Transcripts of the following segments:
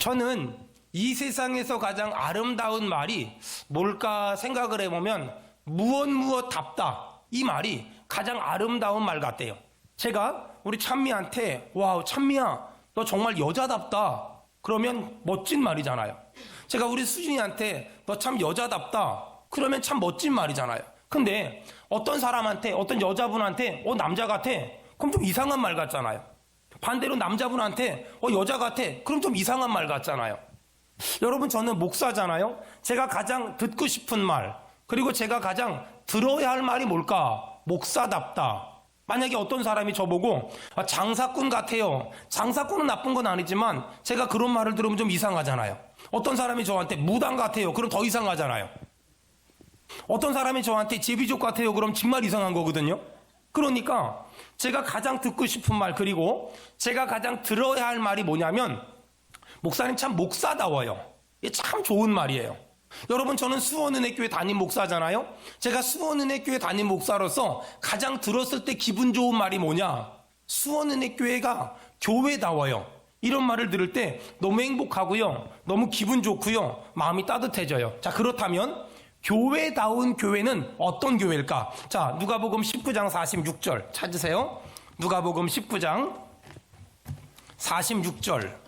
저는 이 세상에서 가장 아름다운 말이 뭘까 생각을 해보면 무엇답다, 이 말이 가장 아름다운 말 같대요. 제가 우리 찬미한테 와우 찬미야 너 정말 여자답다 그러면 멋진 말이잖아요. 제가 우리 수진이한테 너 참 여자답다 그러면 참 멋진 말이잖아요. 근데 어떤 사람한테, 어떤 여자분한테 남자 같아 그럼 좀 이상한 말 같잖아요. 반대로 남자분한테 여자 같아 그럼 좀 이상한 말 같잖아요. 여러분, 저는 목사잖아요. 제가 가장 듣고 싶은 말, 그리고 제가 가장 들어야 할 말이 뭘까? 목사답다. 만약에 어떤 사람이 저보고 장사꾼 같아요. 장사꾼은 나쁜 건 아니지만 제가 그런 말을 들으면 좀 이상하잖아요. 어떤 사람이 저한테 무당 같아요. 그럼 더 이상하잖아요. 어떤 사람이 저한테 제비족 같아요. 그럼 정말 이상한 거거든요. 그러니까 제가 가장 듣고 싶은 말, 그리고 제가 가장 들어야 할 말이 뭐냐면 목사님 참 목사다워요. 이게 참 좋은 말이에요. 여러분, 저는 수원은혜교회 담임 목사잖아요. 제가 수원은혜교회 담임 목사로서 가장 들었을 때 기분 좋은 말이 뭐냐? 수원은혜교회가 교회다워요. 이런 말을 들을 때 너무 행복하고요. 너무 기분 좋고요. 마음이 따뜻해져요. 자, 그렇다면 교회다운 교회는 어떤 교회일까? 자, 누가복음 19장 46절 찾으세요. 누가복음 19장 46절.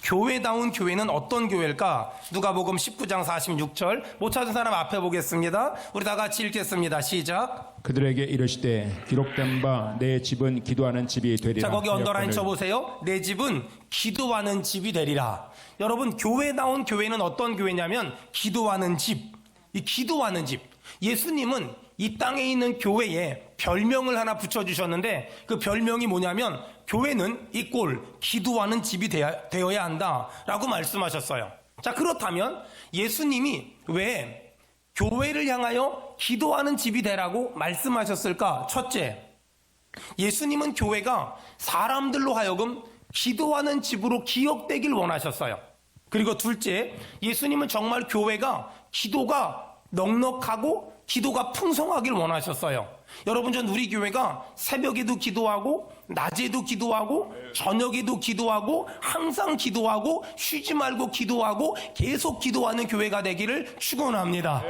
교회다운 교회는 어떤 교회일까? 누가복음 19장 46절. 못 찾은 사람 앞에 보겠습니다. 우리 다 같이 읽겠습니다. 시작. 그들에게 이르시되 기록된 바 내 집은 기도하는 집이 되리라. 자, 거기 언더라인 쳐보세요. 내 집은 기도하는 집이 되리라. 여러분, 교회다운 교회는 어떤 교회냐면 기도하는 집. 이 기도하는 집. 예수님은 이 땅에 있는 교회에 별명을 하나 붙여주셨는데 그 별명이 뭐냐면 교회는 이 꼴 기도하는 집이 되어야 한다라고 말씀하셨어요. 자, 그렇다면 예수님이 왜 교회를 향하여 기도하는 집이 되라고 말씀하셨을까? 첫째, 예수님은 교회가 사람들로 하여금 기도하는 집으로 기억되길 원하셨어요. 그리고 둘째, 예수님은 정말 교회가 기도가 넉넉하고 기도가 풍성하길 원하셨어요. 여러분, 전 우리 교회가 새벽에도 기도하고 낮에도 기도하고 저녁에도 기도하고 항상 기도하고 쉬지 말고 기도하고 계속 기도하는 교회가 되기를 축원합니다.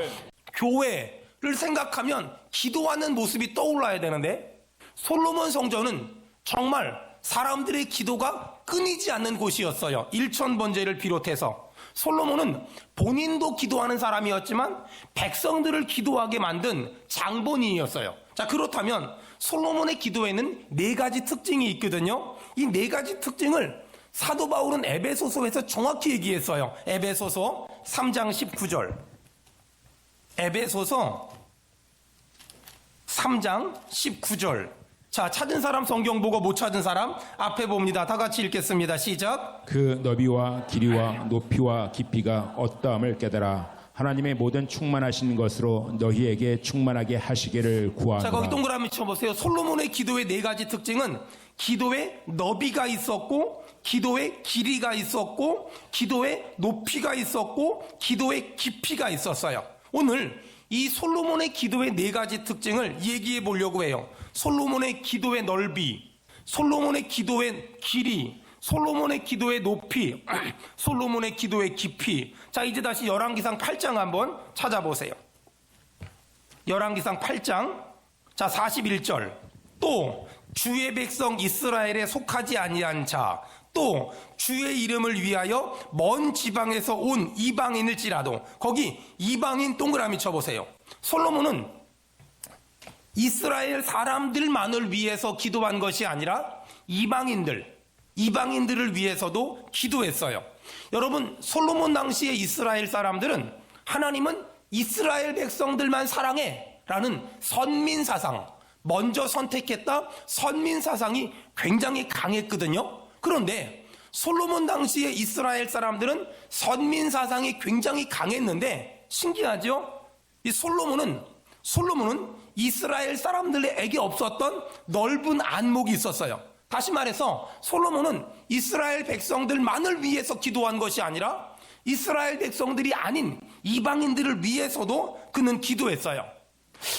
교회를 생각하면 기도하는 모습이 떠올라야 되는데 솔로몬 성전은 정말 사람들의 기도가 끊이지 않는 곳이었어요. 일천번제를 비롯해서 솔로몬은 본인도 기도하는 사람이었지만 백성들을 기도하게 만든 장본인이었어요. 자, 그렇다면 솔로몬의 기도에는 네 가지 특징이 있거든요. 이 네 가지 특징을 사도 바울은 에베소서에서 정확히 얘기했어요. 에베소서 3장 19절. 에베소서 3장 19절. 자, 찾은 사람 성경 보고 못 찾은 사람 앞에 봅니다. 다 같이 읽겠습니다. 시작. 그 너비와 길이와 높이와 깊이가 어떠함을 깨달아 하나님의 모든 충만하신 것으로 너희에게 충만하게 하시기를 구하노라. 자, 거기 동그라미 쳐보세요. 솔로몬의 기도의 네 가지 특징은 기도의 너비가 있었고, 기도의 길이가 있었고, 기도의 높이가 있었고, 기도의 깊이가 있었어요. 오늘 이 솔로몬의 기도의 네 가지 특징을 얘기해 보려고 해요. 솔로몬의 기도의 넓이, 솔로몬의 기도의 길이, 솔로몬의 기도의 높이, 솔로몬의 기도의 깊이. 자, 이제 다시 열왕기상 8장 한번 찾아보세요. 열왕기상 8장 자 41절. 또 주의 백성 이스라엘에 속하지 아니한 자, 또 주의 이름을 위하여 먼 지방에서 온 이방인일지라도, 거기 이방인 동그라미 쳐보세요. 솔로몬은 이스라엘 사람들만을 위해서 기도한 것이 아니라 이방인들을 위해서도 기도했어요. 여러분, 솔로몬 당시의 이스라엘 사람들은 하나님은 이스라엘 백성들만 사랑해 라는 선민사상, 먼저 선택했다 선민사상이 굉장히 강했거든요. 그런데 솔로몬 당시의 이스라엘 사람들은 선민사상이 굉장히 강했는데 신기하죠? 이 솔로몬은 이스라엘 사람들에게 없었던 넓은 안목이 있었어요. 다시 말해서 솔로몬은 이스라엘 백성들만을 위해서 기도한 것이 아니라 이스라엘 백성들이 아닌 이방인들을 위해서도 그는 기도했어요.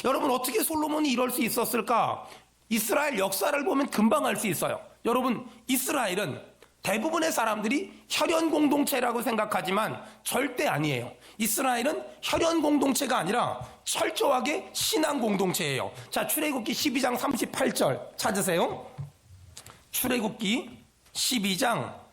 여러분, 어떻게 솔로몬이 이럴 수 있었을까? 이스라엘 역사를 보면 금방 알 수 있어요. 여러분, 이스라엘은 대부분의 사람들이 혈연 공동체라고 생각하지만 절대 아니에요. 이스라엘은 혈연 공동체가 아니라 철저하게 신앙 공동체예요. 자, 출애굽기 12장 38절 찾으세요. 출애굽기 12장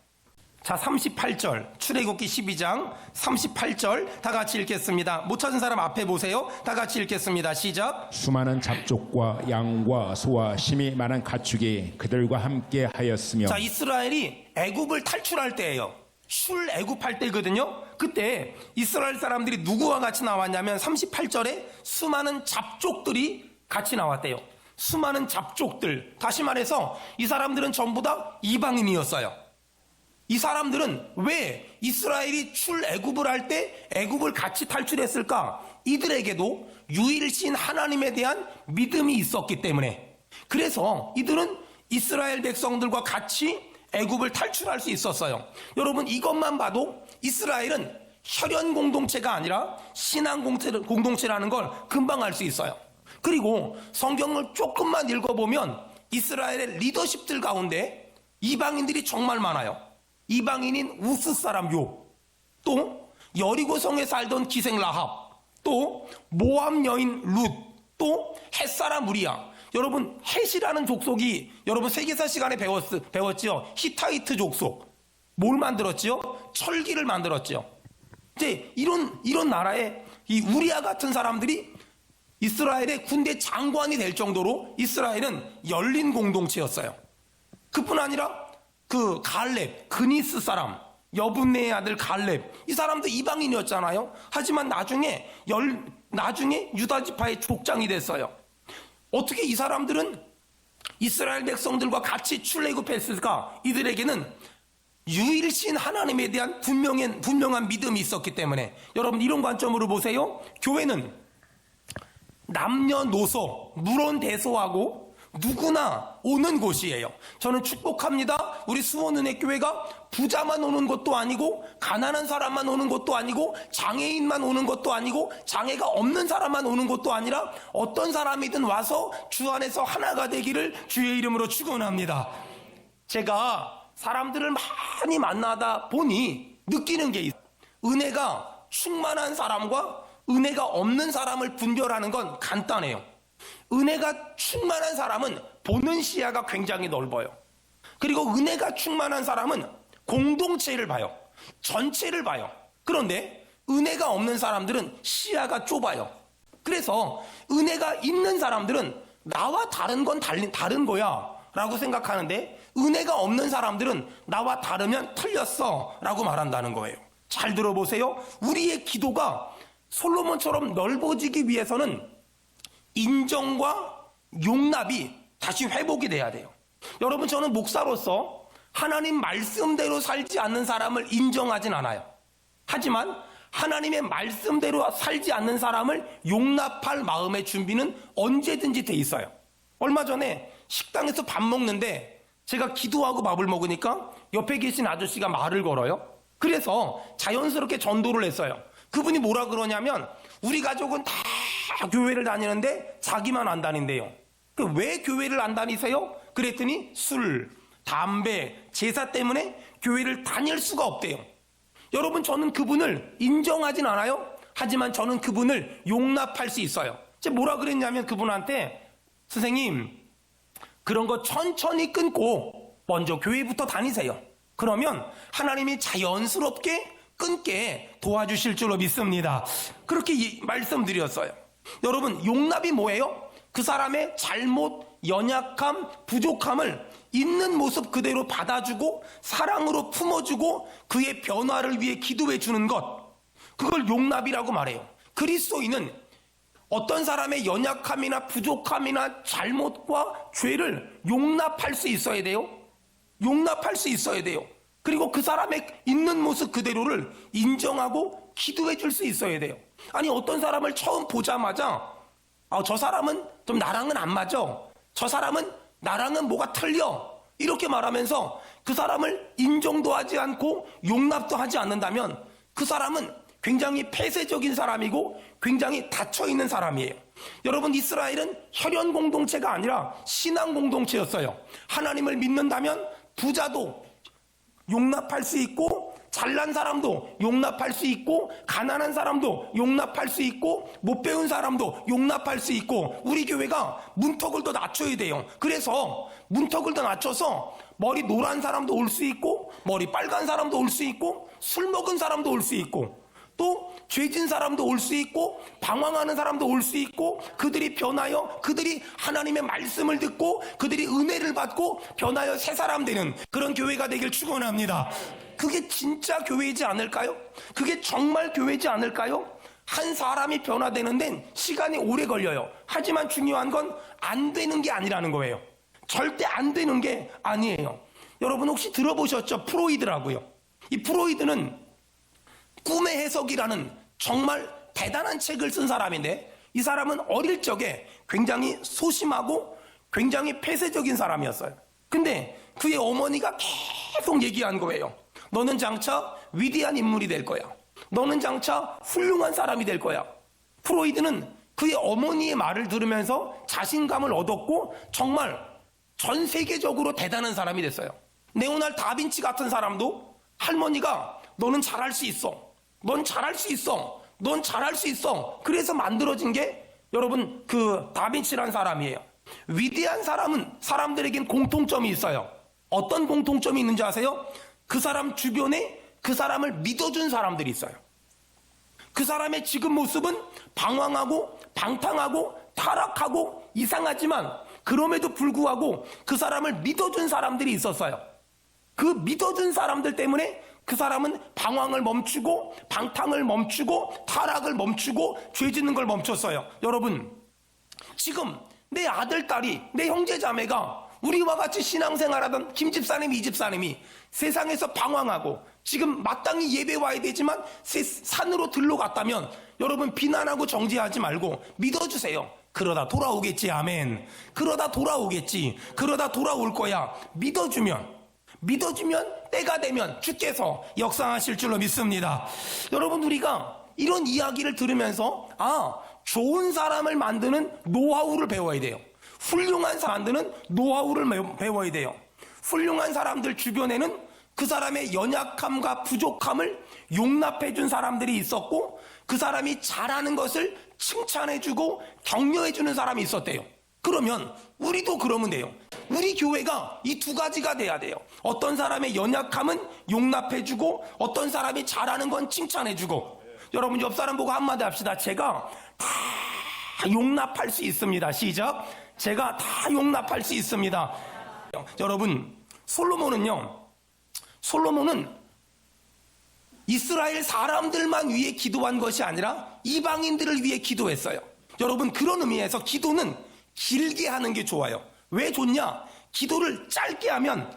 38절, 출애굽기 12장 38절 다 같이 읽겠습니다. 못 찾은 사람 앞에 보세요. 다 같이 읽겠습니다. 시작. 수많은 잡족과 양과 소와 심이 많은 가축이 그들과 함께 하였으며. 자, 이스라엘이 애굽을 탈출할 때예요. 출애굽할 때거든요. 그때 이스라엘 사람들이 누구와 같이 나왔냐면 38절에 수많은 잡족들이 같이 나왔대요. 수많은 잡족들. 다시 말해서 이 사람들은 전부 다 이방인이었어요. 이 사람들은 왜 이스라엘이 출애굽을 할 때 애굽을 같이 탈출했을까? 이들에게도 유일신 하나님에 대한 믿음이 있었기 때문에. 그래서 이들은 이스라엘 백성들과 같이 애굽을 탈출할 수 있었어요. 여러분, 이것만 봐도 이스라엘은 혈연 공동체가 아니라 신앙 공동체라는 걸 금방 알 수 있어요. 그리고 성경을 조금만 읽어보면 이스라엘의 리더십들 가운데 이방인들이 정말 많아요. 이방인인 우스 사람 욥, 또 여리고성에 살던 기생 라합, 또 모압 여인 룻, 또 헷사람 우리야. 여러분, 헷이라는 족속이 여러분 세계사 시간에 배웠지요. 히타이트 족속. 뭘 만들었지요? 철기를 만들었지요. 이제 이런 나라에 이 우리아 같은 사람들이 이스라엘의 군대 장관이 될 정도로 이스라엘은 열린 공동체였어요. 그뿐 아니라 그 갈렙, 그니스 사람, 여분네의 아들 갈렙, 이 사람도 이방인이었잖아요. 하지만 나중에 유다 지파의 족장이 됐어요. 어떻게 이 사람들은 이스라엘 백성들과 같이 출애굽했을까? 이들에게는 유일신 하나님에 대한 분명한 믿음이 있었기 때문에. 여러분, 이런 관점으로 보세요. 교회는 남녀노소, 물론대소하고 누구나 오는 곳이에요. 저는 축복합니다. 우리 수원은혜교회가 부자만 오는 것도 아니고 가난한 사람만 오는 것도 아니고 장애인만 오는 것도 아니고 장애가 없는 사람만 오는 것도 아니라 어떤 사람이든 와서 주 안에서 하나가 되기를 주의 이름으로 축원합니다. 제가 사람들을 많이 만나다 보니 느끼는 게 있어요. 은혜가 충만한 사람과 은혜가 없는 사람을 분별하는 건 간단해요. 은혜가 충만한 사람은 보는 시야가 굉장히 넓어요. 그리고 은혜가 충만한 사람은 공동체를 봐요. 전체를 봐요. 그런데 은혜가 없는 사람들은 시야가 좁아요. 그래서 은혜가 있는 사람들은 나와 다른 건 다른 거야 라고 생각하는데, 은혜가 없는 사람들은 나와 다르면 틀렸어 라고 말한다는 거예요. 잘 들어보세요. 우리의 기도가 솔로몬처럼 넓어지기 위해서는 인정과 용납이 다시 회복이 돼야 돼요. 여러분, 저는 목사로서 하나님 말씀대로 살지 않는 사람을 인정하진 않아요. 하지만 하나님의 말씀대로 살지 않는 사람을 용납할 마음의 준비는 언제든지 돼 있어요. 얼마 전에 식당에서 밥 먹는데 제가 기도하고 밥을 먹으니까 옆에 계신 아저씨가 말을 걸어요. 그래서 자연스럽게 전도를 했어요. 그분이 뭐라 그러냐면, 우리 가족은 다 교회를 다니는데 자기만 안 다닌대요. 왜 교회를 안 다니세요? 그랬더니 술, 담배, 제사 때문에 교회를 다닐 수가 없대요. 여러분, 저는 그분을 인정하진 않아요. 하지만 저는 그분을 용납할 수 있어요. 제가 뭐라 그랬냐면 그분한테, 선생님, 그런 거 천천히 끊고 먼저 교회부터 다니세요. 그러면 하나님이 자연스럽게 끊게 도와주실 줄로 믿습니다. 그렇게 말씀드렸어요. 여러분, 용납이 뭐예요? 그 사람의 잘못, 연약함, 부족함을 있는 모습 그대로 받아주고 사랑으로 품어주고 그의 변화를 위해 기도해 주는 것, 그걸 용납이라고 말해요. 그리스도인은 어떤 사람의 연약함이나 부족함이나 잘못과 죄를 용납할 수 있어야 돼요. 용납할 수 있어야 돼요. 그리고 그 사람의 있는 모습 그대로를 인정하고 기도해 줄 수 있어야 돼요. 아니, 어떤 사람을 처음 보자마자 저 사람은 좀 나랑은 안 맞아, 저 사람은 나랑은 뭐가 틀려, 이렇게 말하면서 그 사람을 인정도 하지 않고 용납도 하지 않는다면 그 사람은 굉장히 폐쇄적인 사람이고 굉장히 닫혀있는 사람이에요. 여러분, 이스라엘은 혈연 공동체가 아니라 신앙 공동체였어요. 하나님을 믿는다면 부자도 용납할 수 있고, 잘난 사람도 용납할 수 있고, 가난한 사람도 용납할 수 있고, 못 배운 사람도 용납할 수 있고, 우리 교회가 문턱을 더 낮춰야 돼요. 그래서 문턱을 더 낮춰서 머리 노란 사람도 올 수 있고, 머리 빨간 사람도 올 수 있고, 술 먹은 사람도 올 수 있고, 또 죄진 사람도 올 수 있고, 방황하는 사람도 올 수 있고, 그들이 변하여 그들이 하나님의 말씀을 듣고 그들이 은혜를 받고 변하여 새 사람 되는 그런 교회가 되길 축원합니다. 그게 진짜 교회이지 않을까요? 그게 정말 교회이지 않을까요? 한 사람이 변화되는 데는 시간이 오래 걸려요. 하지만 중요한 건 안 되는 게 아니라는 거예요. 절대 안 되는 게 아니에요. 여러분 혹시 들어보셨죠? 프로이드라고요. 이 프로이드는 꿈의 해석이라는 정말 대단한 책을 쓴 사람인데, 이 사람은 어릴 적에 굉장히 소심하고 굉장히 폐쇄적인 사람이었어요. 근데 그의 어머니가 계속 얘기한 거예요. 너는 장차 위대한 인물이 될 거야. 너는 장차 훌륭한 사람이 될 거야. 프로이드는 그의 어머니의 말을 들으면서 자신감을 얻었고 정말 전 세계적으로 대단한 사람이 됐어요. 레오나르도 다빈치 같은 사람도 할머니가 너는 잘할 수 있어. 넌 잘할 수 있어. 넌 잘할 수 있어. 그래서 만들어진 게 여러분 그 다빈치라는 사람이에요. 위대한 사람은 사람들에겐 공통점이 있어요. 어떤 공통점이 있는지 아세요? 그 사람 주변에 그 사람을 믿어준 사람들이 있어요. 그 사람의 지금 모습은 방황하고 방탕하고 타락하고 이상하지만 그럼에도 불구하고 그 사람을 믿어준 사람들이 있었어요. 그 믿어준 사람들 때문에 그 사람은 방황을 멈추고 방탕을 멈추고 타락을 멈추고 죄 짓는 걸 멈췄어요. 여러분 지금 내 아들 딸이 내 형제 자매가 우리와 같이 신앙생활하던 김 집사님 이 집사님이 세상에서 방황하고 지금 마땅히 예배 와야 되지만 산으로 들러갔다면 여러분 비난하고 정죄하지 말고 믿어주세요. 그러다 돌아오겠지. 아멘. 그러다 돌아오겠지. 그러다 돌아올 거야. 믿어주면 때가 되면 주께서 역사하실 줄로 믿습니다. 여러분 우리가 이런 이야기를 들으면서 좋은 사람을 만드는 노하우를 배워야 돼요. 훌륭한 사람 만드는 노하우를 배워야 돼요. 훌륭한 사람들 주변에는 그 사람의 연약함과 부족함을 용납해 준 사람들이 있었고 그 사람이 잘하는 것을 칭찬해 주고 격려해 주는 사람이 있었대요. 그러면 우리도 그러면 돼요. 우리 교회가 이 두 가지가 돼야 돼요. 어떤 사람의 연약함은 용납해주고 어떤 사람이 잘하는 건 칭찬해주고. 여러분 옆 사람 보고 한마디 합시다. 제가 다 용납할 수 있습니다. 시작. 제가 다 용납할 수 있습니다. 여러분 솔로몬은 이스라엘 사람들만 위해 기도한 것이 아니라 이방인들을 위해 기도했어요. 여러분 그런 의미에서 기도는 길게 하는 게 좋아요. 왜 좋냐? 기도를 짧게 하면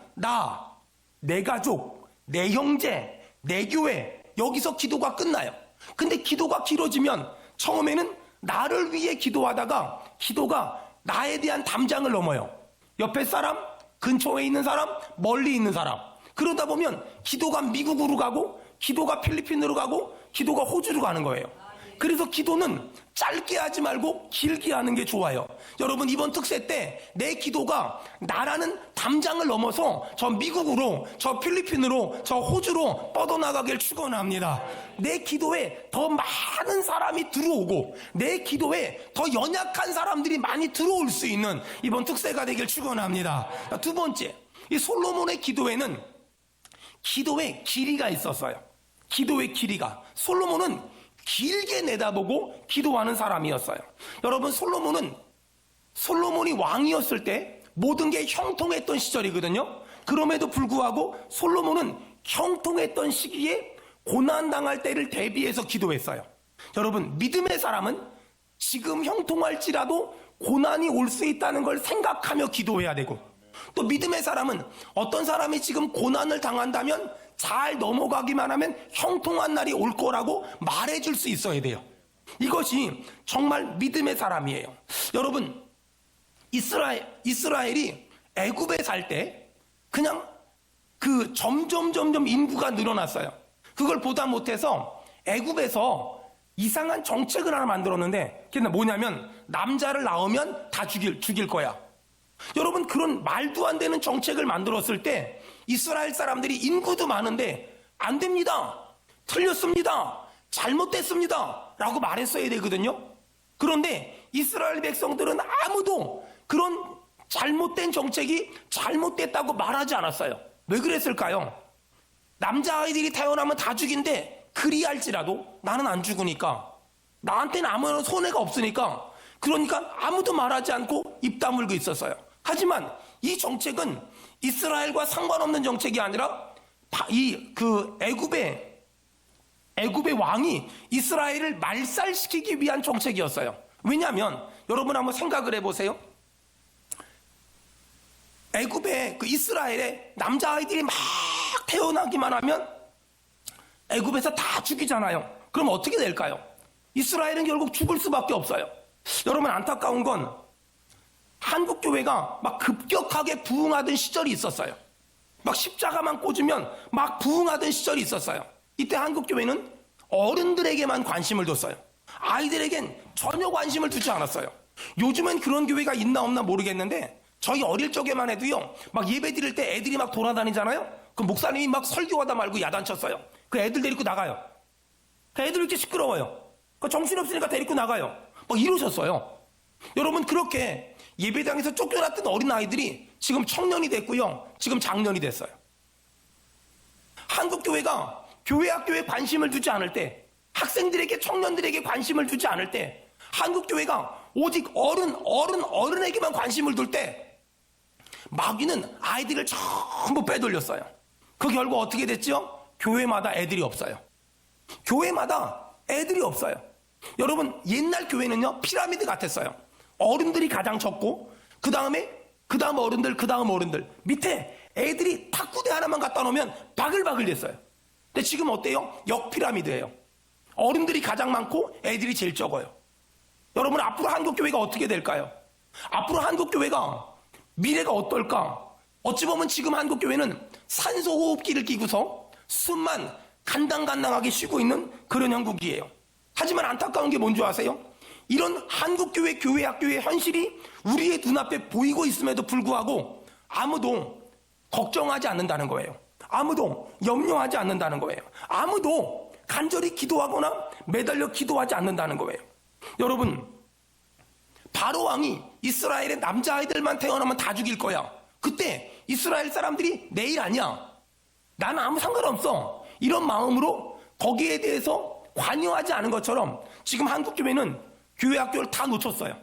내 가족, 내 형제, 내 교회 여기서 기도가 끝나요. 근데 기도가 길어지면 처음에는 나를 위해 기도하다가 기도가 나에 대한 담장을 넘어요. 옆에 사람, 근처에 있는 사람, 멀리 있는 사람. 그러다 보면 기도가 미국으로 가고 기도가 필리핀으로 가고 기도가 호주로 가는 거예요. 그래서 기도는 짧게 하지 말고 길게 하는 게 좋아요. 여러분 이번 특세 때 내 기도가 나라는 담장을 넘어서 저 미국으로, 저 필리핀으로, 저 호주로 뻗어나가길 축원합니다. 내 기도에 더 많은 사람이 들어오고 내 기도에 더 연약한 사람들이 많이 들어올 수 있는 이번 특세가 되길 축원합니다. 두 번째, 이 솔로몬의 기도에는 기도의 길이가 있었어요. 기도의 길이가. 솔로몬은 길게 내다보고 기도하는 사람이었어요. 여러분 솔로몬이 왕이었을 때 모든 게 형통했던 시절이거든요. 그럼에도 불구하고 솔로몬은 형통했던 시기에 고난당할 때를 대비해서 기도했어요. 여러분 믿음의 사람은 지금 형통할지라도 고난이 올 수 있다는 걸 생각하며 기도해야 되고, 또 믿음의 사람은 어떤 사람이 지금 고난을 당한다면 잘 넘어가기만 하면 형통한 날이 올 거라고 말해줄 수 있어야 돼요. 이것이 정말 믿음의 사람이에요. 여러분 이스라엘이 애굽에 살 때 그냥 점점 인구가 늘어났어요. 그걸 보다 못해서 애굽에서 이상한 정책을 하나 만들었는데 그게 뭐냐면 남자를 낳으면 다 죽일 거야. 여러분 그런 말도 안 되는 정책을 만들었을 때 이스라엘 사람들이 인구도 많은데 안 됩니다. 틀렸습니다. 잘못됐습니다. 라고 말했어야 되거든요. 그런데 이스라엘 백성들은 아무도 그런 잘못된 정책이 잘못됐다고 말하지 않았어요. 왜 그랬을까요? 남자아이들이 태어나면 다 죽인데 그리할지라도 나는 안 죽으니까, 나한테는 아무런 손해가 없으니까, 그러니까 아무도 말하지 않고 입 다물고 있었어요. 하지만 이 정책은 이스라엘과 상관없는 정책이 아니라 애굽의 왕이 이스라엘을 말살시키기 위한 정책이었어요. 왜냐하면 여러분 한번 생각을 해보세요. 애굽의 이스라엘의 남자아이들이 막 태어나기만 하면 애굽에서 다 죽이잖아요. 그럼 어떻게 될까요? 이스라엘은 결국 죽을 수밖에 없어요. 여러분, 안타까운 건 한국교회가 막 급격하게 부흥하던 시절이 있었어요. 막 십자가만 꽂으면 막 부흥하던 시절이 있었어요. 이때 한국교회는 어른들에게만 관심을 뒀어요. 아이들에겐 전혀 관심을 두지 않았어요. 요즘엔 그런 교회가 있나 없나 모르겠는데, 저희 어릴 적에만 해도요, 막 예배 드릴 때 애들이 막 돌아다니잖아요? 그 목사님이 막 설교하다 말고 야단쳤어요. 그 애들 데리고 나가요. 그 애들 이렇게 시끄러워요. 그 정신없으니까 데리고 나가요. 막 이러셨어요. 여러분, 그렇게 예배당에서 쫓겨났던 어린아이들이 지금 청년이 됐고요, 지금 장년이 됐어요. 한국교회가 교회 학교에 관심을 두지 않을 때, 학생들에게, 청년들에게 관심을 두지 않을 때, 한국교회가 오직 어른에게만 관심을 둘 때, 마귀는 아이들을 전부 빼돌렸어요. 그 결과 어떻게 됐죠? 교회마다 애들이 없어요. 교회마다 애들이 없어요. 여러분, 옛날 교회는요, 피라미드 같았어요. 어른들이 가장 적고, 그 다음 어른들, 밑에 애들이 탁구대 하나만 갖다 놓으면 바글바글 됐어요. 근데 지금 어때요? 역피라미드예요. 어른들이 가장 많고 애들이 제일 적어요. 여러분, 앞으로 한국교회가 어떻게 될까요? 앞으로 한국교회가 미래가 어떨까? 어찌 보면 지금 한국교회는 산소호흡기를 끼고서 숨만 간당간당하게 쉬고 있는 그런 형국이에요. 하지만 안타까운 게 뭔지 아세요? 이런 한국교회, 교회학교의 현실이 우리의 눈앞에 보이고 있음에도 불구하고 아무도 걱정하지 않는다는 거예요. 아무도 염려하지 않는다는 거예요. 아무도 간절히 기도하거나 매달려 기도하지 않는다는 거예요. 여러분, 바로 왕이 이스라엘의 남자아이들만 태어나면 다 죽일 거야. 그때 이스라엘 사람들이 내일 아니야, 나는 아무 상관없어, 이런 마음으로 거기에 대해서 관여하지 않은 것처럼 지금 한국교회는 교회학교를 다 놓쳤어요.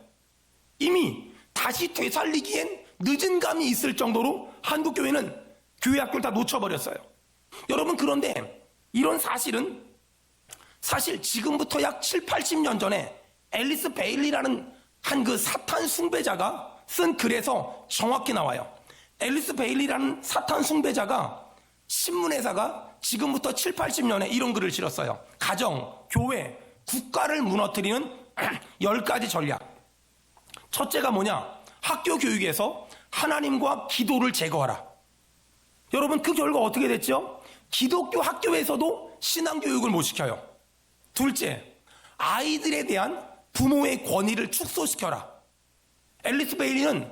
이미 다시 되살리기엔 늦은 감이 있을 정도로 한국교회는 교회학교를 다 놓쳐버렸어요. 여러분, 그런데 이런 사실 지금부터 약 7, 80년 전에 앨리스 베일리라는 한 그 사탄 숭배자가 쓴 글에서 정확히 나와요. 앨리스 베일리라는 사탄 숭배자가, 신문회사가 지금부터 7, 80년에 이런 글을 실었어요. 가정, 교회, 국가를 무너뜨리는 10가지 전략. 첫째가 뭐냐? 학교 교육에서 하나님과 기도를 제거하라. 여러분, 그 결과 어떻게 됐죠? 기독교 학교에서도 신앙교육을 못 시켜요. 둘째, 아이들에 대한 부모의 권위를 축소시켜라. 앨리스 베일리는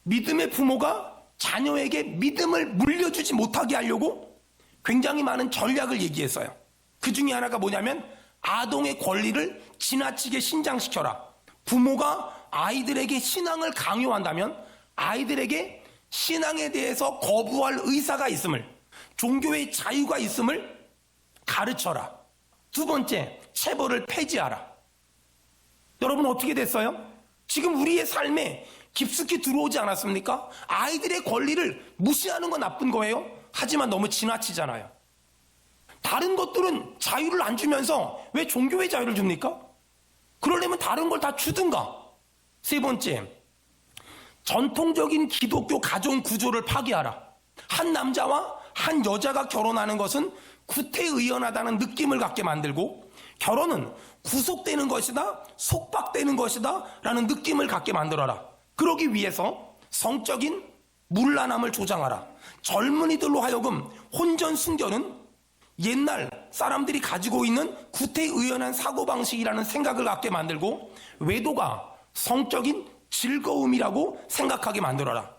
믿음의 부모가 자녀에게 믿음을 물려주지 못하게 하려고 굉장히 많은 전략을 얘기했어요. 그 중에 하나가 뭐냐면 아동의 권리를 지나치게 신장시켜라. 부모가 아이들에게 신앙을 강요한다면 아이들에게 신앙에 대해서 거부할 의사가 있음을, 종교의 자유가 있음을 가르쳐라. 두 번째, 체벌을 폐지하라. 여러분, 어떻게 됐어요? 지금 우리의 삶에 깊숙이 들어오지 않았습니까? 아이들의 권리를 무시하는 건 나쁜 거예요. 하지만 너무 지나치잖아요. 다른 것들은 자유를 안 주면서 왜 종교의 자유를 줍니까? 그러려면 다른 걸 다 주든가. 세 번째, 전통적인 기독교 가정 구조를 파괴하라. 한 남자와 한 여자가 결혼하는 것은 구태의연하다는 느낌을 갖게 만들고, 결혼은 구속되는 것이다, 속박되는 것이다 라는 느낌을 갖게 만들어라. 그러기 위해서 성적인 문란함을 조장하라. 젊은이들로 하여금 혼전 순결은 옛날 사람들이 가지고 있는 구태의연한 사고방식이라는 생각을 갖게 만들고, 외도가 성적인 즐거움이라고 생각하게 만들어라.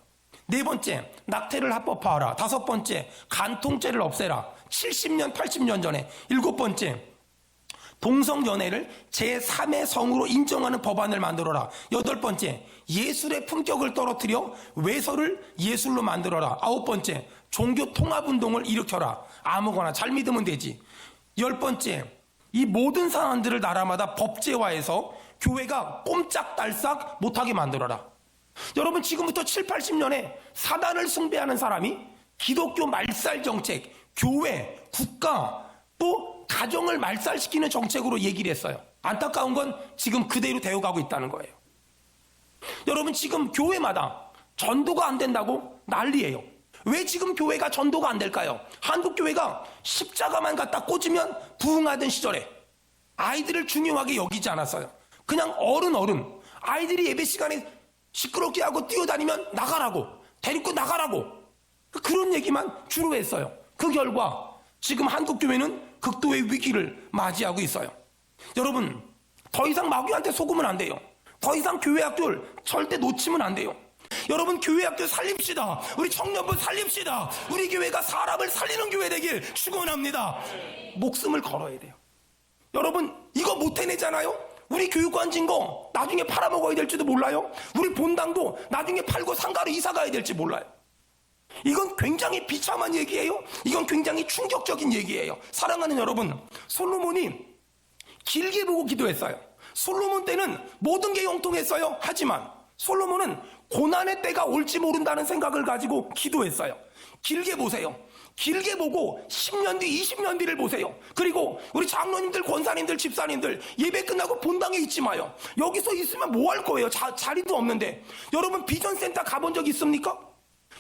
네 번째, 낙태를 합법화하라. 다섯 번째, 간통죄를 없애라. 70년, 80년 전에. 일곱 번째, 동성연애를 제3의 성으로 인정하는 법안을 만들어라. 여덟 번째, 예술의 품격을 떨어뜨려 외설을 예술로 만들어라. 아홉 번째, 종교 통합운동을 일으켜라. 아무거나 잘 믿으면 되지. 열 번째, 이 모든 사안들을 나라마다 법제화해서 교회가 꼼짝달싹 못하게 만들어라. 여러분, 지금부터 7, 80년에 사단을 숭배하는 사람이 기독교 말살 정책, 교회, 국가, 또 가정을 말살시키는 정책으로 얘기를 했어요. 안타까운 건 지금 그대로 되어가고 있다는 거예요. 여러분, 지금 교회마다 전도가 안 된다고 난리예요. 왜 지금 교회가 전도가 안 될까요? 한국 교회가 십자가만 갖다 꽂으면 부흥하던 시절에 아이들을 중요하게 여기지 않았어요. 그냥 어른 아이들이 예배 시간에 시끄럽게 하고 뛰어다니면 나가라고, 데리고 나가라고, 그런 얘기만 주로 했어요. 그 결과 지금 한국 교회는 극도의 위기를 맞이하고 있어요. 여러분, 더 이상 마귀한테 속으면 안 돼요. 더 이상 교회 학교를 절대 놓치면 안 돼요. 여러분, 교회 학교 살립시다. 우리 청년부 살립시다. 우리 교회가 사람을 살리는 교회 되길 축원합니다. 목숨을 걸어야 돼요. 여러분, 이거 못 해내잖아요. 우리 교육관 진거 나중에 팔아먹어야 될지도 몰라요. 우리 본당도 나중에 팔고 상가로 이사 가야 될지 몰라요. 이건 굉장히 비참한 얘기예요. 이건 굉장히 충격적인 얘기예요. 사랑하는 여러분, 솔로몬이 길게 보고 기도했어요. 솔로몬 때는 모든 게 형통했어요. 하지만 솔로몬은 고난의 때가 올지 모른다는 생각을 가지고 기도했어요. 길게 보세요. 길게 보고 10년 뒤, 20년 뒤를 보세요. 그리고 우리 장로님들, 권사님들, 집사님들, 예배 끝나고 본당에 있지 마요. 여기서 있으면 뭐 할 거예요? 자리도 없는데. 여러분, 비전센터 가본 적 있습니까?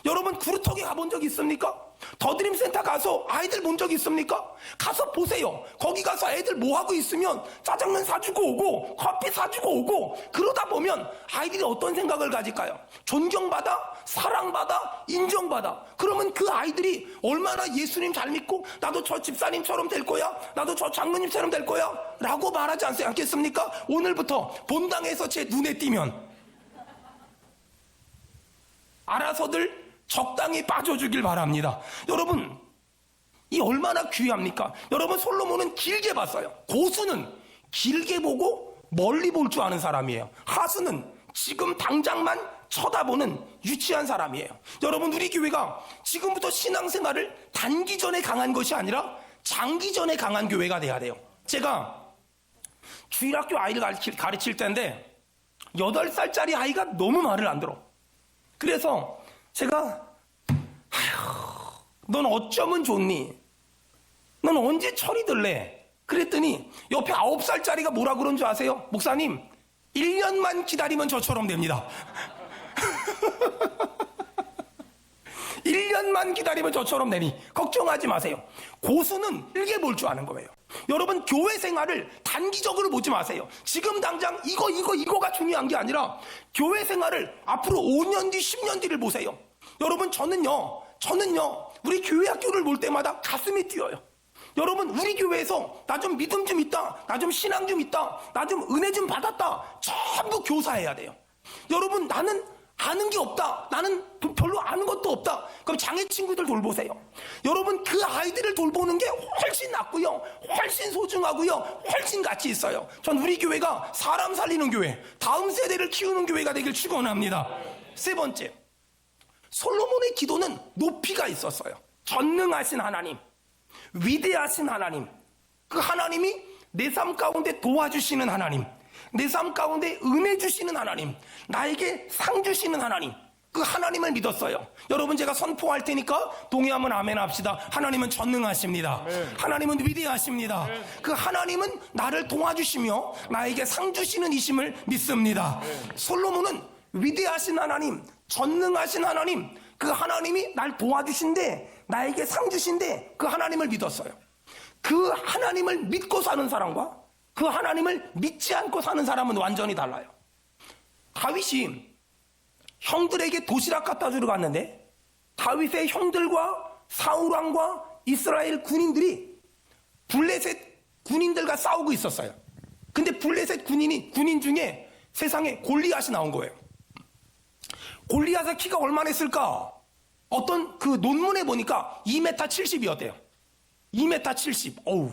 여러분, 구루터기 가본 적 있습니까? 더드림 센터 가서 아이들 본 적 있습니까? 가서 보세요. 거기 가서 애들 뭐 하고 있으면 짜장면 사주고 오고 커피 사주고 오고, 그러다 보면 아이들이 어떤 생각을 가질까요? 존경받아? 사랑받아? 인정받아? 그러면 그 아이들이 얼마나 예수님 잘 믿고 나도 저 집사님처럼 될 거야, 나도 저 장로님처럼 될 거야 라고 말하지 않겠습니까? 오늘부터 본당에서 제 눈에 띄면 알아서들 적당히 빠져주길 바랍니다. 여러분, 이 얼마나 귀합니까? 여러분, 솔로몬은 길게 봤어요. 고수는 길게 보고 멀리 볼 줄 아는 사람이에요. 하수는 지금 당장만 쳐다보는 유치한 사람이에요. 여러분, 우리 교회가 지금부터 신앙생활을 단기전에 강한 것이 아니라 장기전에 강한 교회가 돼야 돼요. 제가 주일학교 아이를 가르칠 때인데 8살짜리 아이가 너무 말을 안 들어. 그래서 제가 넌 어쩌면 좋니? 넌 언제 철이 들래? 그랬더니 옆에 9살짜리가 뭐라 그런 줄 아세요? 목사님, 1년만 기다리면 저처럼 됩니다. 1년만 기다리면 저처럼 되니 걱정하지 마세요. 고수는 길게 볼 줄 아는 거예요. 여러분, 교회 생활을 단기적으로 보지 마세요. 지금 당장 이거가 중요한 게 아니라 교회 생활을 앞으로 5년 뒤, 10년 뒤를 보세요. 여러분, 저는요 우리 교회 학교를 볼 때마다 가슴이 뛰어요. 여러분, 우리 교회에서 나 좀 믿음 좀 있다, 나 좀 신앙 좀 있다, 나 좀 은혜 좀 받았다, 전부 교사해야 돼요. 여러분, 나는 아는 게 없다, 나는 별로 아는 것도 없다, 그럼 장애 친구들 돌보세요. 여러분, 그 아이들을 돌보는 게 훨씬 낫고요, 훨씬 소중하고요, 훨씬 가치 있어요. 전 우리 교회가 사람 살리는 교회, 다음 세대를 키우는 교회가 되길 축원합니다. 세 번째, 솔로몬의 기도는 높이가 있었어요. 전능하신 하나님, 위대하신 하나님, 그 하나님이 내 삶 가운데 도와주시는 하나님, 내 삶 가운데 은혜 주시는 하나님, 나에게 상 주시는 하나님, 그 하나님을 믿었어요. 여러분, 제가 선포할 테니까 동의하면 아멘 합시다. 하나님은 전능하십니다. 하나님은 위대하십니다. 그 하나님은 나를 도와주시며 나에게 상 주시는 이심을 믿습니다. 솔로몬은 위대하신 하나님, 전능하신 하나님, 그 하나님이 날 도와주신대, 나에게 상 주신대, 그 하나님을 믿었어요. 그 하나님을 믿고 사는 사람과 그 하나님을 믿지 않고 사는 사람은 완전히 달라요. 다윗이 형들에게 도시락 갖다 주러 갔는데 다윗의 형들과 사울왕과 이스라엘 군인들이 블레셋 군인들과 싸우고 있었어요. 근데 블레셋 군인 중에 세상에 골리앗이 나온 거예요. 골리앗의 키가 얼마나 했을까? 어떤 그 논문에 보니까 2m 70이었대요. 2m 70. 어우,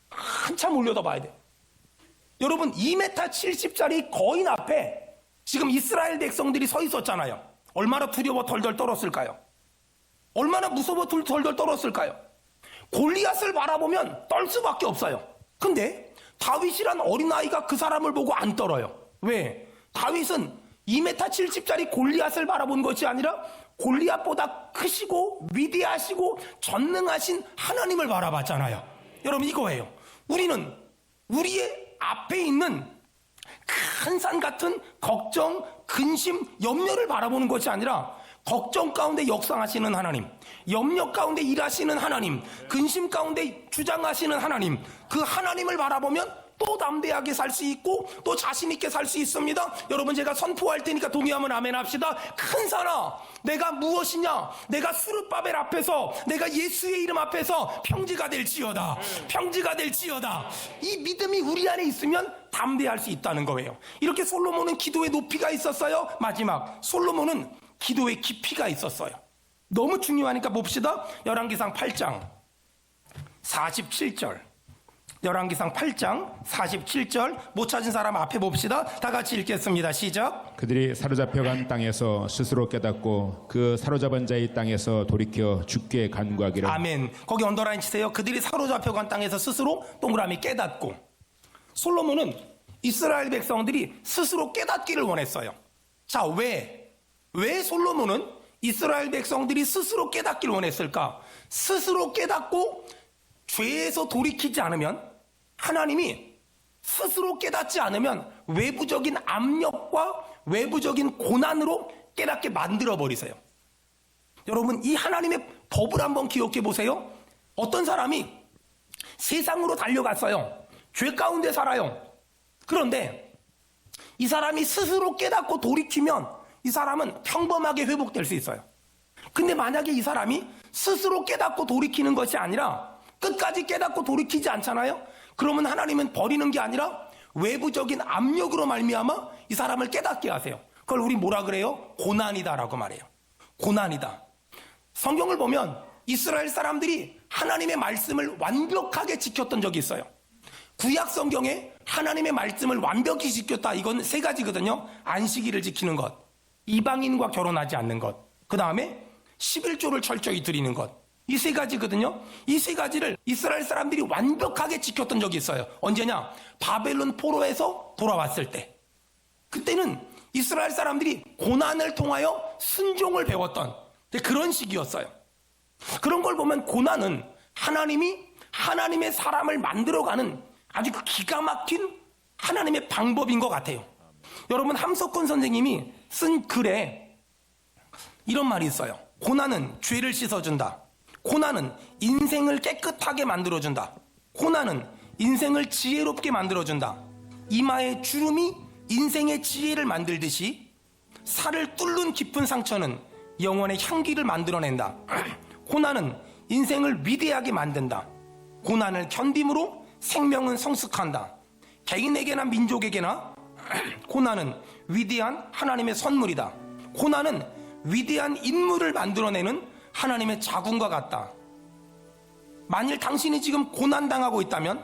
한참 올려다봐야 돼. 여러분, 2m 70짜리 거인 앞에 지금 이스라엘 백성들이 서 있었잖아요. 얼마나 두려워 덜덜 떨었을까요? 얼마나 무서워 덜덜 떨었을까요? 골리앗을 바라보면 떨 수밖에 없어요. 근데 다윗이란 어린아이가 그 사람을 보고 안 떨어요. 왜? 다윗은 2m 70짜리 골리앗을 바라본 것이 아니라 골리앗보다 크시고 위대하시고 전능하신 하나님을 바라봤잖아요. 여러분, 이거예요. 우리는 우리의 앞에 있는 큰 산 같은 걱정, 근심, 염려를 바라보는 것이 아니라 걱정 가운데 역사하시는 하나님, 염려 가운데 일하시는 하나님, 근심 가운데 주장하시는 하나님, 그 하나님을 바라보면 또 담대하게 살 수 있고 또 자신 있게 살 수 있습니다. 여러분, 제가 선포할 테니까 동의하면 아멘 합시다. 큰 산아, 내가 무엇이냐? 내가 수르바벨 앞에서, 내가 예수의 이름 앞에서 평지가 될지어다. 평지가 될지어다. 이 믿음이 우리 안에 있으면 담대할 수 있다는 거예요. 이렇게 솔로몬은 기도의 높이가 있었어요. 마지막, 솔로몬은 기도의 깊이가 있었어요. 너무 중요하니까 봅시다. 열왕기상 8장 47절. 열왕기상 8장 47절. 못 찾은 사람 앞에 봅시다. 다 같이 읽겠습니다. 시작. 그들이 사로잡혀간 땅에서 스스로 깨닫고 그 사로잡은 자의 땅에서 돌이켜 주께 간구하기를. 아멘. 거기 언더라인 치세요. 그들이 사로잡혀간 땅에서 스스로 동그라미 깨닫고. 솔로몬은 이스라엘 백성들이 스스로 깨닫기를 원했어요. 자, 왜 솔로몬은 이스라엘 백성들이 스스로 깨닫기를 원했을까? 스스로 깨닫고 죄에서 돌이키지 않으면, 하나님이 스스로 깨닫지 않으면 외부적인 압력과 외부적인 고난으로 깨닫게 만들어 버리세요. 여러분, 이 하나님의 법을 한번 기억해 보세요. 어떤 사람이 세상으로 달려갔어요. 죄 가운데 살아요. 그런데 이 사람이 스스로 깨닫고 돌이키면 이 사람은 평범하게 회복될 수 있어요. 근데 만약에 이 사람이 스스로 깨닫고 돌이키는 것이 아니라 끝까지 깨닫고 돌이키지 않잖아요. 그러면 하나님은 버리는 게 아니라 외부적인 압력으로 말미암아 이 사람을 깨닫게 하세요. 그걸 우리 뭐라 그래요? 고난이다라고 말해요. 고난이다. 성경을 보면 이스라엘 사람들이 하나님의 말씀을 완벽하게 지켰던 적이 있어요. 구약 성경에 하나님의 말씀을 완벽히 지켰다. 이건 세 가지거든요. 안식일을 지키는 것, 이방인과 결혼하지 않는 것, 그 다음에 11조를 철저히 드리는 것. 이 세 가지거든요. 이 세 가지를 이스라엘 사람들이 완벽하게 지켰던 적이 있어요. 언제냐? 바벨론 포로에서 돌아왔을 때. 그때는 이스라엘 사람들이 고난을 통하여 순종을 배웠던 그런 시기였어요. 그런 걸 보면 고난은 하나님이 하나님의 사람을 만들어가는 아주 기가 막힌 하나님의 방법인 것 같아요. 여러분, 함석헌 선생님이 쓴 글에 이런 말이 있어요. 고난은 죄를 씻어준다. 고난은 인생을 깨끗하게 만들어준다. 고난은 인생을 지혜롭게 만들어준다. 이마의 주름이 인생의 지혜를 만들듯이 살을 뚫는 깊은 상처는 영혼의 향기를 만들어낸다. 고난은 인생을 위대하게 만든다. 고난을 견딤으로 생명은 성숙한다. 개인에게나 민족에게나 고난은 위대한 하나님의 선물이다. 고난은 위대한 인물을 만들어내는 하나님의 자궁과 같다. 만일 당신이 지금 고난당하고 있다면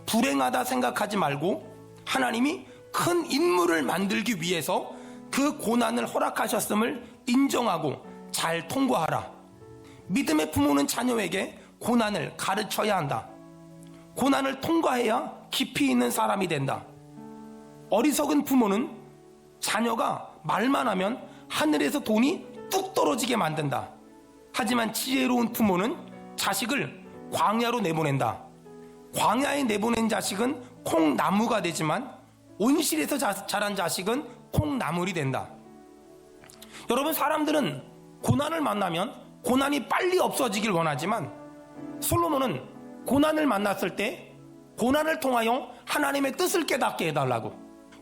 불행하다 생각하지 말고 하나님이 큰 인물을 만들기 위해서 그 고난을 허락하셨음을 인정하고 잘 통과하라. 믿음의 부모는 자녀에게 고난을 가르쳐야 한다. 고난을 통과해야 깊이 있는 사람이 된다. 어리석은 부모는 자녀가 말만 하면 하늘에서 돈이 뚝 떨어지게 만든다. 하지만 지혜로운 부모는 자식을 광야로 내보낸다. 광야에 내보낸 자식은 콩나무가 되지만 온실에서 자란 자식은 콩나물이 된다. 여러분, 사람들은 고난을 만나면 고난이 빨리 없어지길 원하지만 솔로몬은 고난을 만났을 때 고난을 통하여 하나님의 뜻을 깨닫게 해달라고,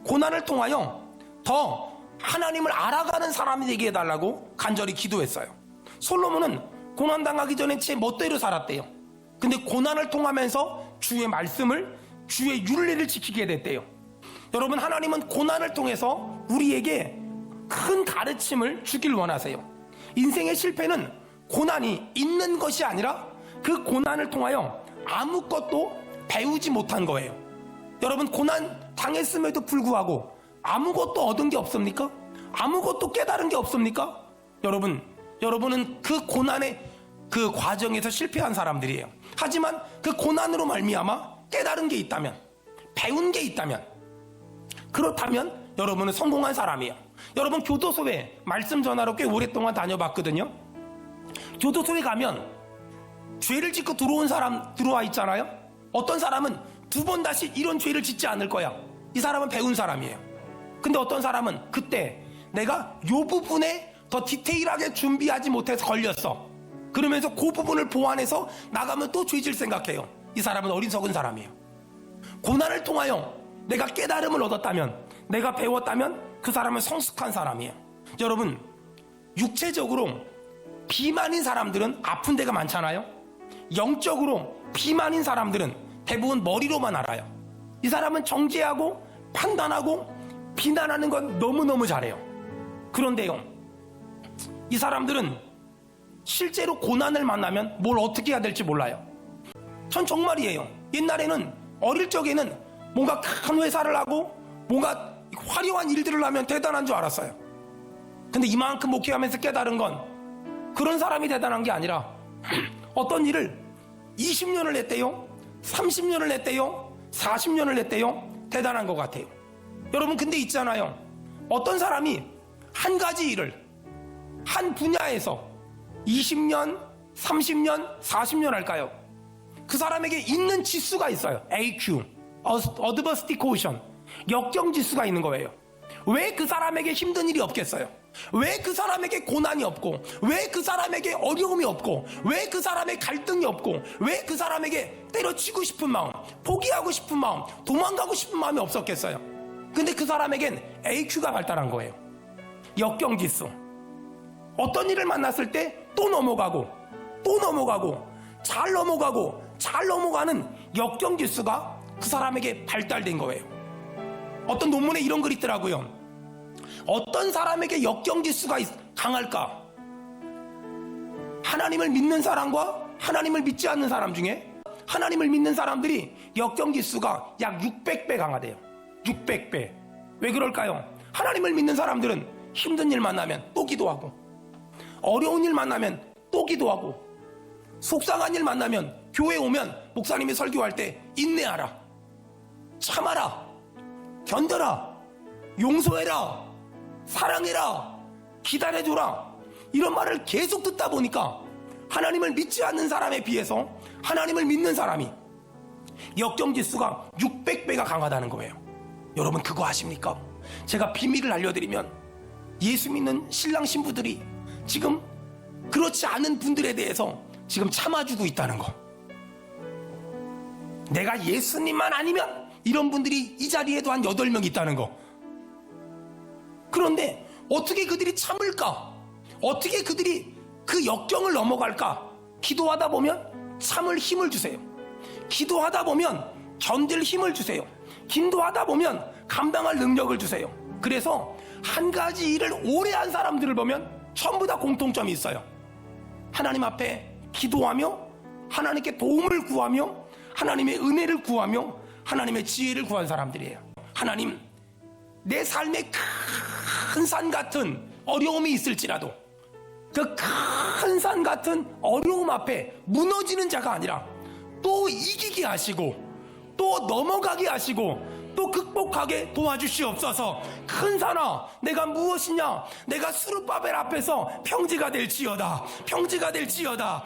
고난을 통하여 더 하나님을 알아가는 사람이 되게 해달라고 간절히 기도했어요. 솔로몬은 고난당하기 전에 제 멋대로 살았대요. 근데 고난을 통하면서 주의 말씀을, 주의 윤리를 지키게 됐대요. 여러분, 하나님은 고난을 통해서 우리에게 큰 가르침을 주길 원하세요. 인생의 실패는 고난이 있는 것이 아니라 그 고난을 통하여 아무것도 배우지 못한 거예요. 여러분, 고난 당했음에도 불구하고 아무것도 얻은 게 없습니까? 아무것도 깨달은 게 없습니까? 여러분은 그 고난의 그 과정에서 실패한 사람들이에요. 하지만 그 고난으로 말미암아 깨달은 게 있다면, 배운 게 있다면, 그렇다면 여러분은 성공한 사람이에요. 여러분, 교도소에 말씀 전하러 꽤 오랫동안 다녀봤거든요. 교도소에 가면 죄를 짓고 들어온 사람 들어와 있잖아요. 어떤 사람은 두 번 다시 이런 죄를 짓지 않을 거야. 이 사람은 배운 사람이에요. 근데 어떤 사람은 그때 내가 요 부분에 더 디테일하게 준비하지 못해서 걸렸어. 그러면서 그 부분을 보완해서 나가면 또 죄질 생각해요. 이 사람은 어리석은 사람이에요. 고난을 통하여 내가 깨달음을 얻었다면, 내가 배웠다면 그 사람은 성숙한 사람이에요. 여러분, 육체적으로 비만인 사람들은 아픈 데가 많잖아요. 영적으로 비만인 사람들은 대부분 머리로만 알아요. 이 사람은 정죄하고 판단하고 비난하는 건 너무너무 잘해요. 그런데요, 이 사람들은 실제로 고난을 만나면 뭘 어떻게 해야 될지 몰라요. 전 정말이에요. 옛날에는 어릴 적에는 뭔가 큰 회사를 하고 뭔가 화려한 일들을 하면 대단한 줄 알았어요. 근데 이만큼 목회하면서 깨달은 건 그런 사람이 대단한 게 아니라 어떤 일을 20년을 했대요, 30년을 했대요, 40년을 했대요, 대단한 것 같아요. 여러분, 근데 있잖아요, 어떤 사람이 한 가지 일을 한 분야에서 20년, 30년, 40년 할까요? 그 사람에게 있는 지수가 있어요. AQ, Adversity Quotient, 역경 지수가 있는 거예요. 왜 그 사람에게 힘든 일이 없겠어요? 왜 그 사람에게 고난이 없고, 왜 그 사람에게 어려움이 없고, 왜 그 사람의 갈등이 없고, 왜 그 사람에게 때려치고 싶은 마음, 포기하고 싶은 마음, 도망가고 싶은 마음이 없었겠어요? 근데 그 사람에겐 AQ가 발달한 거예요. 역경 지수. 어떤 일을 만났을 때 또 넘어가고, 또 넘어가고, 잘 넘어가고, 잘 넘어가는 역경 지수가 그 사람에게 발달된 거예요. 어떤 논문에 이런 글이 있더라고요. 어떤 사람에게 역경 지수가 강할까? 하나님을 믿는 사람과 하나님을 믿지 않는 사람 중에 하나님을 믿는 사람들이 역경 지수가 약 600배 강하대요. 600배. 왜 그럴까요? 하나님을 믿는 사람들은 힘든 일 만나면 또 기도하고, 어려운 일 만나면 또 기도하고, 속상한 일 만나면 교회 오면 목사님이 설교할 때 인내하라, 참아라, 견뎌라, 용서해라, 사랑해라, 기다려줘라, 이런 말을 계속 듣다 보니까 하나님을 믿지 않는 사람에 비해서 하나님을 믿는 사람이 역경지수가 600배가 강하다는 거예요. 여러분, 그거 아십니까? 제가 비밀을 알려드리면 예수 믿는 신랑 신부들이 지금 그렇지 않은 분들에 대해서 지금 참아주고 있다는 거. 내가 예수님만 아니면 이런 분들이 이 자리에도 한 8명 있다는 거. 그런데 어떻게 그들이 참을까? 어떻게 그들이 그 역경을 넘어갈까? 기도하다 보면 참을 힘을 주세요. 기도하다 보면 견딜 힘을 주세요. 기도하다 보면 감당할 능력을 주세요. 그래서 한 가지 일을 오래 한 사람들을 보면 전부 다 공통점이 있어요. 하나님 앞에 기도하며 하나님께 도움을 구하며 하나님의 은혜를 구하며 하나님의 지혜를 구한 사람들이에요. 하나님, 내 삶에 큰 산 같은 어려움이 있을지라도 그 큰 산 같은 어려움 앞에 무너지는 자가 아니라 또 이기게 하시고 또 넘어가게 하시고 또 극복하게 도와주시옵소서. 큰 산아, 내가 무엇이냐? 내가 스룹바벨 앞에서 평지가 될지어다. 평지가 될지어다.